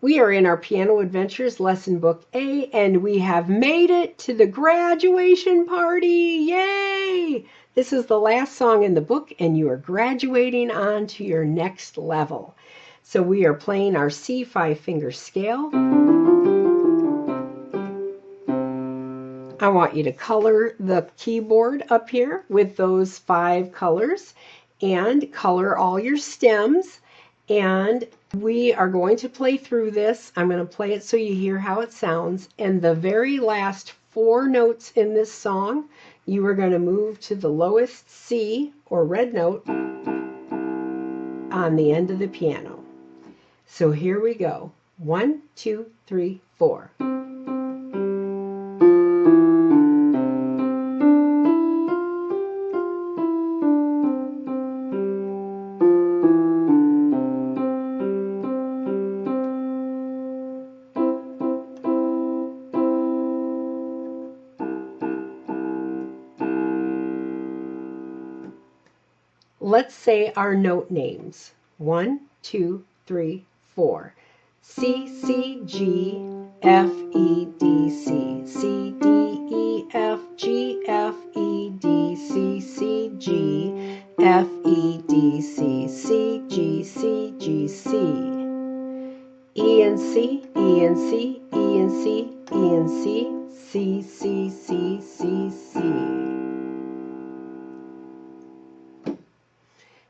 We are in our Piano Adventures Lesson Book A, and we have made it to the graduation party. Yay! This is the last song in the book, and you are graduating on to your next level. So we are playing our C 5-finger scale. I want you to color the keyboard up here with those 5 colors and color all your stems. And we are going to play through this. I'm going to play it so you hear how it sounds. And the very last 4 notes in this song, you are going to move to the lowest C or red note on the end of the piano. So here we go. 1, 2, 3, 4. Let's say our note names. 1, 2, 3, 4. C, C, G, F, E, D, C. C, D, E, F, G, F, E, D, C. C, G, F, E, D, C. C, G, C, G, C. E and C, E and C, E and C, E and C. C, C, C, C, C.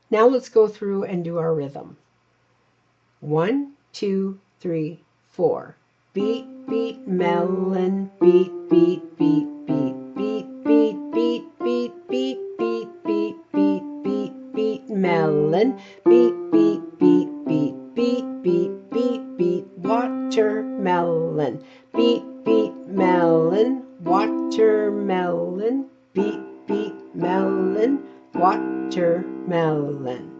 Now let's go through and do our rhythm. 1, 2, 3, 4. Beat, beat, melon. Beat, beat, beat, beat. Beat, beat, beat, beat, beat, beat, beat, beat, beat, beat, melon. Beat, beat, beat, beat, beat, beat, beat, beat, watermelon. Beat, beat, melon. Watermelon. Beat, beat, melon. Watermelon.